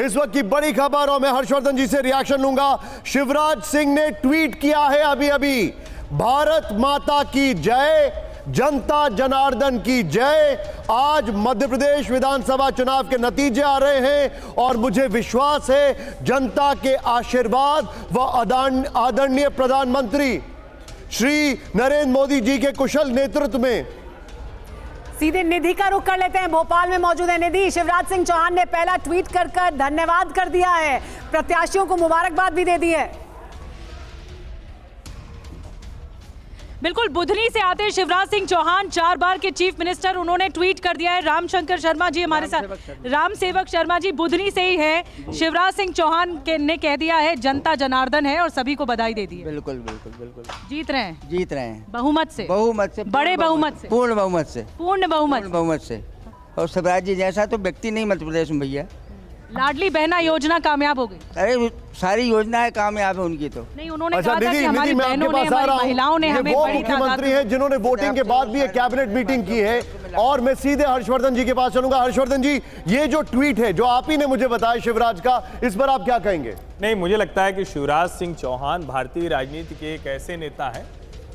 इस वक्त की बड़ी खबर और मैं हर्षवर्धन जी से रिएक्शन लूंगा। शिवराज सिंह ने ट्वीट किया है अभी अभी, भारत माता की जय, जनता जनार्दन की जय। आज मध्य प्रदेश विधानसभा चुनाव के नतीजे आ रहे हैं और मुझे विश्वास है जनता के आशीर्वाद व आदरणीय प्रधानमंत्री श्री नरेंद्र मोदी जी के कुशल नेतृत्व में। सीधे निधि का रुख कर लेते हैं। भोपाल में मौजूद है निधि। शिवराज सिंह चौहान ने पहला ट्वीट कर धन्यवाद कर दिया है, प्रत्याशियों को मुबारकबाद भी दे दी है। बिल्कुल, बुधनी से आते शिवराज सिंह चौहान 4 बार के चीफ मिनिस्टर, उन्होंने ट्वीट कर दिया है। रामशंकर शर्मा जी हमारे साथ, राम सेवक शर्मा जी बुधनी से ही है। शिवराज सिंह चौहान ने कह दिया है जनता जनार्दन है और सभी को बधाई दे दी है। बिल्कुल बिल्कुल बिल्कुल जीत रहे हैं बहुमत से बड़े बहुमत से, पूर्ण बहुमत से। और शिवराज जी जैसा तो व्यक्ति नहीं मध्य प्रदेश में भैया। लाडली बहना योजना कामयाब हो गई। अरे सारी योजनाएं कामयाब है उनकी तो नहीं, उन्होंने कहा था कि हमारी बहनों ने, हमारी महिलाओं ने हमें बड़ी मुख्यमंत्री हैं जिन्होंने वोटिंग के बाद भी एक कैबिनेट मीटिंग की है। और मैं सीधे हर्षवर्धन जी के पास चलूंगा। हर्षवर्धन जी, ये जो ट्वीट है जो आप ही ने मुझे बताया शिवराज का, इस पर आप क्या कहेंगे? नहीं, मुझे लगता है कि शिवराज सिंह चौहान भारतीय राजनीति के एक ऐसे नेता हैं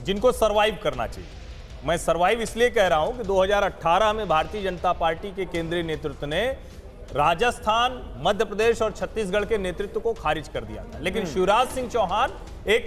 जिनको सर्वाइव करना चाहिए। मैं सर्वाइव इसलिए कह रहा हूं कि 2018 में भारतीय जनता पार्टी के केंद्रीय नेतृत्व ने राजस्थान, मध्य प्रदेश और छत्तीसगढ़ के नेतृत्व को खारिज कर दिया था। लेकिन शिवराज सिंह चौहान एक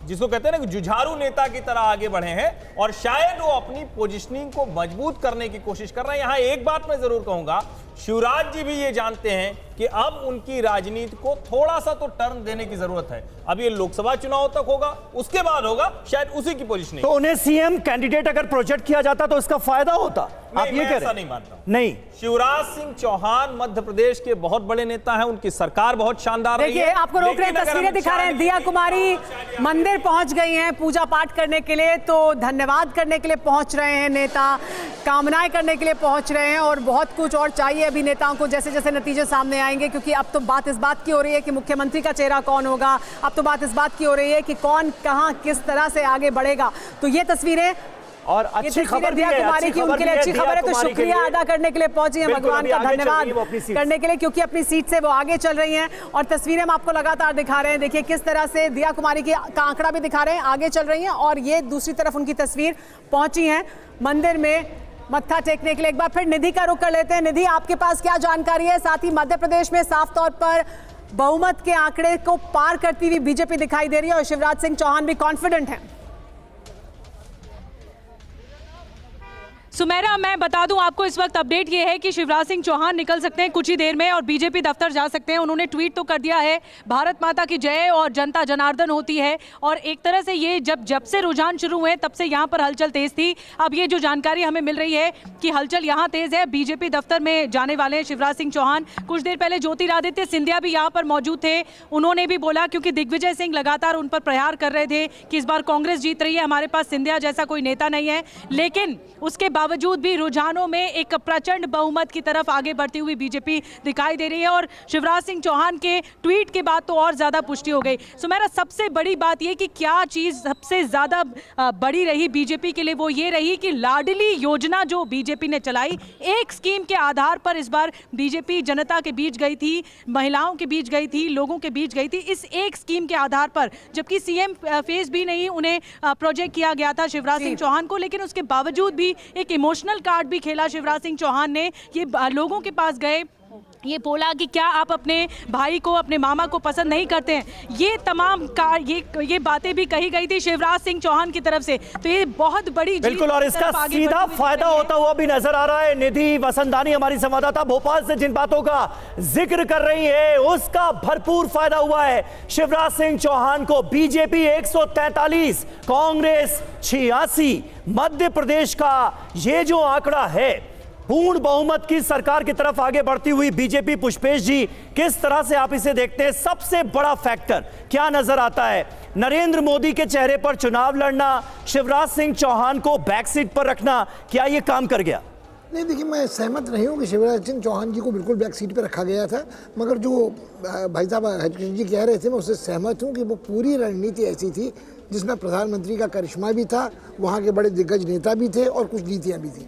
जिसको कहते हैं ना कि जुझारू नेता की तरह आगे बढ़े हैं और शायद वो अपनी पोजीशनिंग को मजबूत करने की कोशिश कर रहे हैं। यहां एक बात मैं जरूर कहूंगा, शिवराज जी भी ये जानते हैं कि अब उनकी राजनीति को थोड़ा सा तो टर्न देने की जरूरत है। अब ये लोकसभा चुनाव तक होगा, उसके बाद होगा, शायद उसी की पोजीशनिंग। तो उन्हें सीएम कैंडिडेट अगर प्रोजेक्ट किया जाता तो इसका फायदा होता, आप ये कह रहे हैं? नहीं मानता। नहीं, शिवराज सिंह चौहान मध्य प्रदेश के बहुत बड़े नेता हैं, उनकी सरकार बहुत शानदार रही है। देखिए, आपको रोक रहे हैं, तस्वीरें दिखा रहे हैं। दिया कुमारी मंदिर पहुंच गई हैं पूजा पाठ करने के लिए, तो धन्यवाद करने के लिए पहुंच रहे हैं नेता, कामनाएं करने के लिए पहुंच रहे हैं और बहुत कुछ और चाहिए अभी नेताओं को जैसे जैसे नतीजे सामने आएंगे। क्योंकि अब तो बात इस बात की हो रही है कि मुख्यमंत्री का चेहरा कौन होगा, अब तो बात इस बात की हो रही है कि कौन कहां किस तरह से आगे बढ़ेगा। तो ये तस्वीरें और अच्छी खबर दिया कुमारी की उनके लिए अच्छी खबर है, तो शुक्रिया अदा करने के लिए पहुंची हैं, भगवान का धन्यवाद करने के लिए, क्योंकि अपनी सीट से वो आगे चल रही हैं। और तस्वीरें हम आपको लगातार दिखा रहे हैं। देखिए किस तरह से दिया कुमारी की का आंकड़ा भी दिखा रहे हैं, आगे चल रही हैं। और ये दूसरी तरफ उनकी तस्वीर पहुंची है मंदिर में मत्था टेकने के लिए। एक बार फिर निधि का रुख कर लेते हैं। निधि, आपके पास क्या जानकारी है? साथ ही मध्य प्रदेश में साफ तौर पर बहुमत के आंकड़े को पार करती हुई बीजेपी दिखाई दे रही है और शिवराज सिंह चौहान भी कॉन्फिडेंट हैं। सुमेरा, मैं बता दूं आपको, इस वक्त अपडेट ये है कि शिवराज सिंह चौहान निकल सकते हैं कुछ ही देर में और बीजेपी दफ्तर जा सकते हैं। उन्होंने ट्वीट तो कर दिया है भारत माता की जय और जनता जनार्दन होती है। और एक तरह से ये जब से रुझान शुरू हुए तब से यहाँ पर हलचल तेज थी। अब ये जो जानकारी हमें मिल रही है कि हलचल यहाँ तेज है, बीजेपी दफ्तर में जाने वाले हैं शिवराज सिंह चौहान। कुछ देर पहले ज्योतिरादित्य सिंधिया भी यहाँ पर मौजूद थे, उन्होंने भी बोला, क्योंकि दिग्विजय सिंह लगातार उन पर प्रहार कर रहे थे कि इस बार कांग्रेस जीत रही है, हमारे पास सिंधिया जैसा कोई नेता नहीं है। लेकिन उसके बावजूद भी रुझानों में एक प्रचंड बहुमत की तरफ आगे बढ़ती हुई बीजेपी दिखाई दे रही है और शिवराज सिंह चौहान के ट्वीट के बाद तो और ज्यादा पुष्टि हो गई। सुमेरा, सबसे बड़ी बात यह कि क्या चीज सबसे ज्यादा बड़ी रही बीजेपी के लिए, वो ये रही कि लाडली योजना जो बीजेपी ने चलाई, एक स्कीम के आधार पर इस बार बीजेपी जनता के बीच गई थी, महिलाओं के बीच गई थी, लोगों के बीच गई थी, इस एक स्कीम के आधार पर। जबकि सीएम फेस भी नहीं उन्हें प्रोजेक्ट किया गया था शिवराज सिंह चौहान को, लेकिन उसके बावजूद भी एक इमोशनल कार्ड भी खेला शिवराज सिंह चौहान ने। ये लोगों के पास गए, ये बोला कि क्या आप अपने भाई को, अपने मामा को पसंद नहीं करते हैं। ये तमाम ये बातें भी कही गई थी शिवराज सिंह चौहान की तरफ से। तो ये बहुत बड़ी बिल्कुल, और इसका सीधा फायदा होता हुआ भी नजर आ रहा है। निधि वसंतानी हमारी संवाददाता भोपाल से जिन बातों का जिक्र कर रही है उसका भरपूर फायदा हुआ है शिवराज सिंह चौहान को। बीजेपी 143, कांग्रेस 86, मध्य प्रदेश का ये जो आंकड़ा है, पूर्ण बहुमत की सरकार की तरफ आगे बढ़ती हुई बीजेपी। पुष्पेश जी, किस तरह से आप इसे देखते हैं? सबसे बड़ा फैक्टर क्या नजर आता है? नरेंद्र मोदी के चेहरे पर चुनाव लड़ना, शिवराज सिंह चौहान को बैक सीट पर रखना, क्या यह काम कर गया? नहीं, देखिए, मैं सहमत नहीं हूँ कि शिवराज सिंह चौहान जी को बिल्कुल बैक सीट पर रखा गया था, मगर जो भाई साहब हरिकृष्ण जी कह रहे थे मैं उससे सहमत हूँ कि वो पूरी रणनीति ऐसी थी जिसमें प्रधानमंत्री का करिश्मा भी था, वहाँ के बड़े दिग्गज नेता भी थे और कुछ नीतियाँ भी थी।